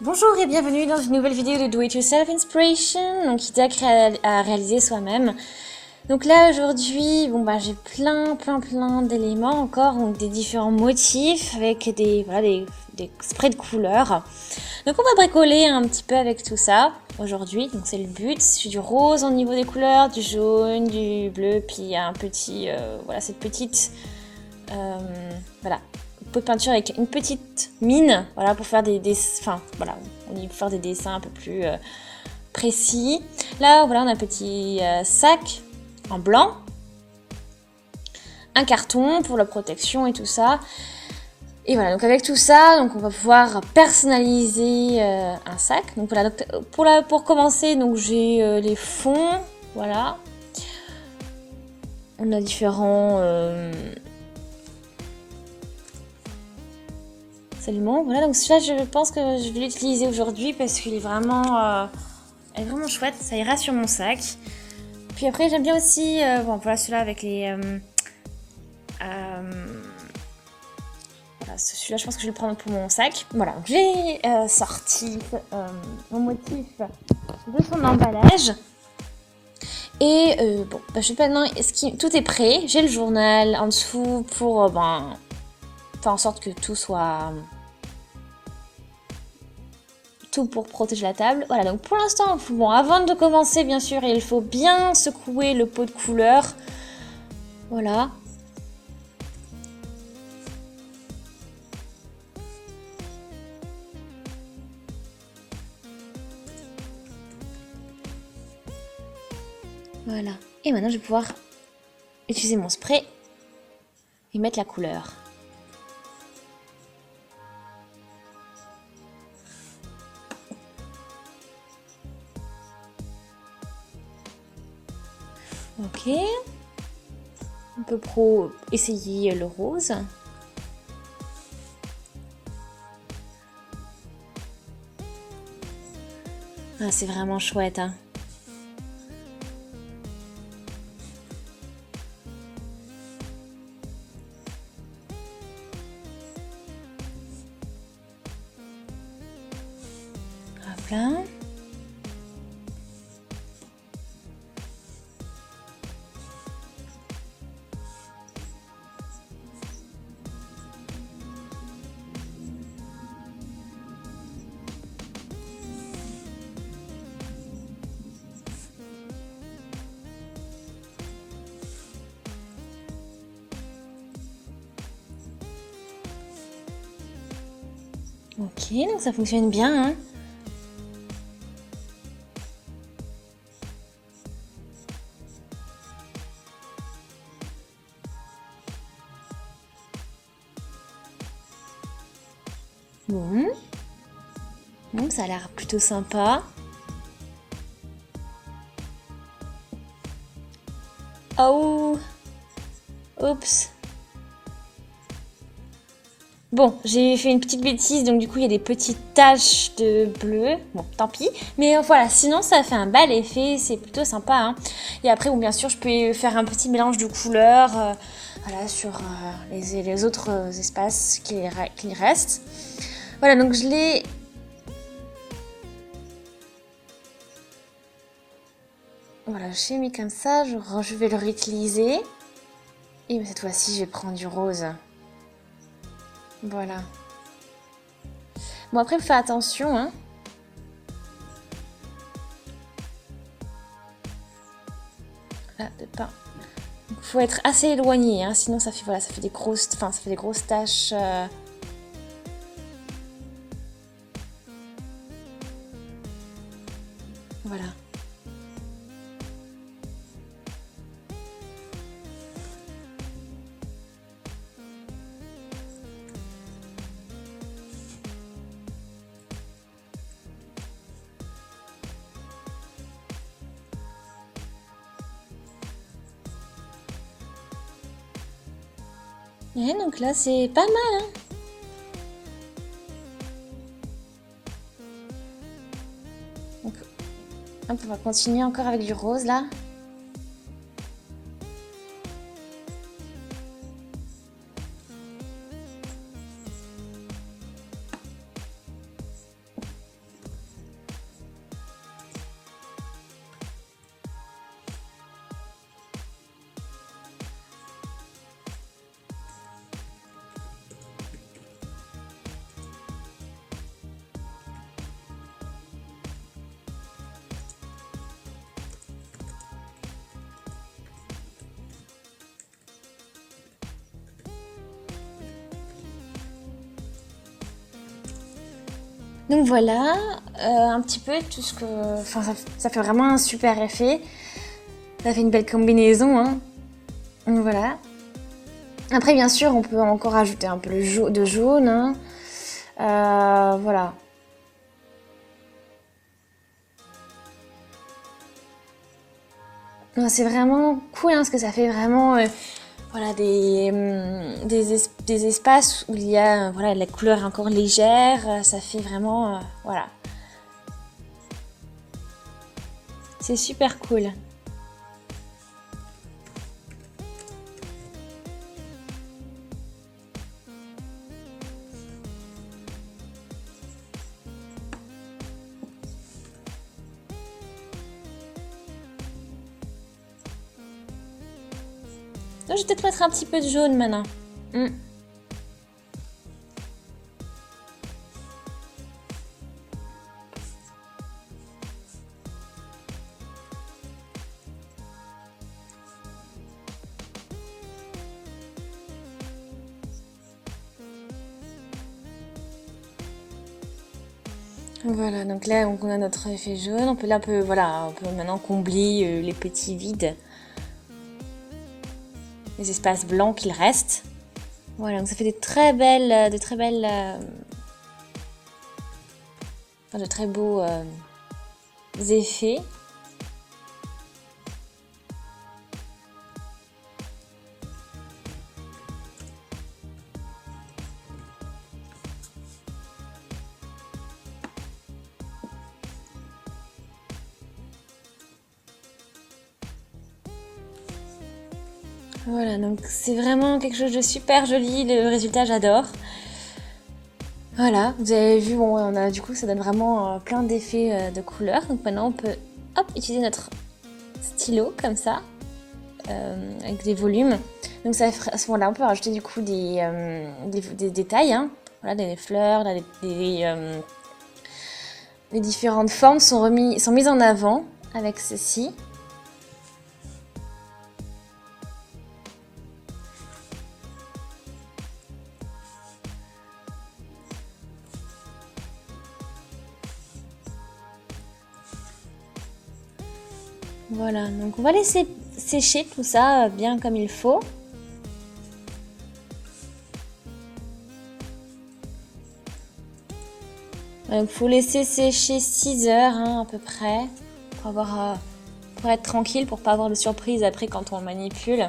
Bonjour et bienvenue dans une nouvelle vidéo de Do It Yourself Inspiration, donc idée à réaliser soi-même. Donc là aujourd'hui, j'ai plein d'éléments encore, donc des différents motifs avec des sprays de couleurs. Donc on va bricoler un petit peu avec tout ça aujourd'hui, donc c'est le but. J'ai du rose au niveau des couleurs, du jaune, du bleu, puis il y a un petit, cette petite, pot de peinture avec une petite mine, pour faire des dessins, on y peut faire des dessins un peu plus précis. Là, on a un petit sac en blanc, un carton pour la protection et tout ça. Et voilà, donc avec tout ça, donc on va pouvoir personnaliser un sac. Donc voilà, pour commencer, donc j'ai les fonds, voilà. On a différents absolument, voilà, donc celui-là je pense que je vais l'utiliser aujourd'hui parce qu'il est vraiment chouette, ça ira sur mon sac. Puis après j'aime bien aussi, celui-là avec les... celui-là je pense que je vais le prendre pour mon sac. Voilà, donc j'ai sorti mon motif de son emballage. Et je sais pas maintenant, tout est prêt, j'ai le journal en dessous pour faire en sorte que tout soit... tout pour protéger la table. Voilà, donc pour l'instant, avant de commencer, bien sûr, il faut bien secouer le pot de couleur. Voilà. Voilà. Et maintenant, je vais pouvoir utiliser mon spray et mettre la couleur. Ok. On peut essayer le rose. Ah, c'est vraiment chouette, hein. Hop là. Ok, donc ça fonctionne bien, hein. Bon. Donc ça a l'air plutôt sympa. Oh. Oups. Bon, j'ai fait une petite bêtise, donc du coup il y a des petites taches de bleu. Bon, tant pis. Mais voilà, sinon ça fait un bel effet, c'est plutôt sympa, hein. Et après, bien sûr, je peux faire un petit mélange de couleurs sur les autres espaces qu'il reste. Voilà, donc je l'ai... Voilà, j'ai mis comme ça, je vais le réutiliser. Et cette fois-ci, je vais prendre du rose. Voilà. Bon, après, fais attention, hein. Là, de pas. Il faut être assez éloigné, hein, sinon ça fait des grosses, taches. Voilà. Et donc là, c'est pas mal, hein. Donc, hop, on va continuer encore avec du rose, là. Donc voilà, un petit peu tout ce que... Enfin, ça fait vraiment un super effet. Ça fait une belle combinaison, hein. Donc voilà. Après, bien sûr, on peut encore ajouter un peu de jaune, hein. Voilà. C'est vraiment cool, hein, parce que ça fait vraiment voilà, des espaces où il y a voilà, la couleur encore légère. Ça fait vraiment... voilà. C'est super cool. Donc, je vais peut-être mettre un petit peu de jaune maintenant. Voilà, donc là on a notre effet jaune. On peut voilà, on peut maintenant combler les petits vides, les espaces blancs qu'il reste. Voilà, donc ça fait de très beaux effets. Voilà, donc c'est vraiment quelque chose de super joli, le résultat j'adore. Voilà, vous avez vu, bon, on a, du coup ça donne vraiment plein d'effets de couleurs. Donc maintenant on peut utiliser notre stylo comme ça, avec des volumes. Donc ça, à ce moment-là on peut rajouter du coup des détails, hein. Voilà, des fleurs, là, les différentes formes sont mises en avant avec ceci. Voilà, donc on va laisser sécher tout ça bien comme il faut. Il faut laisser sécher 6 heures hein, à peu près pour être tranquille, pour pas avoir de surprise après quand on manipule.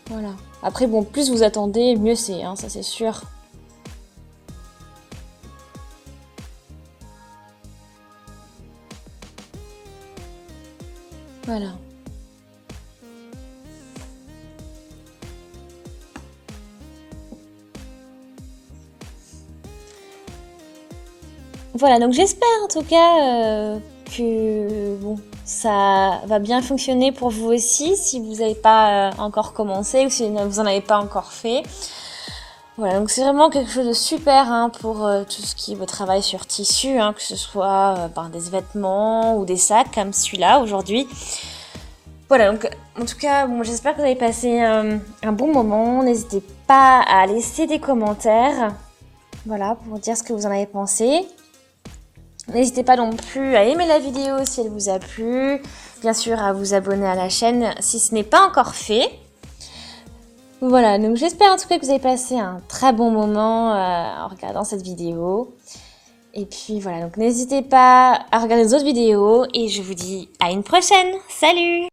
Voilà. Après bon, plus vous attendez, mieux c'est, hein, ça c'est sûr. Voilà. Voilà, donc j'espère en tout cas que bon, ça va bien fonctionner pour vous aussi si vous n'avez pas encore commencé ou si vous n'en avez pas encore fait. Voilà, donc c'est vraiment quelque chose de super hein, pour tout ce qui est votre travail sur tissu, hein, que ce soit des vêtements ou des sacs comme celui-là aujourd'hui. Voilà, donc en tout cas, bon, j'espère que vous avez passé un bon moment. N'hésitez pas à laisser des commentaires, voilà, pour dire ce que vous en avez pensé. N'hésitez pas non plus à aimer la vidéo si elle vous a plu, bien sûr à vous abonner à la chaîne si ce n'est pas encore fait. Voilà, donc j'espère en tout cas que vous avez passé un très bon moment en regardant cette vidéo. Et puis voilà, donc n'hésitez pas à regarder les autres vidéos et je vous dis à une prochaine. Salut!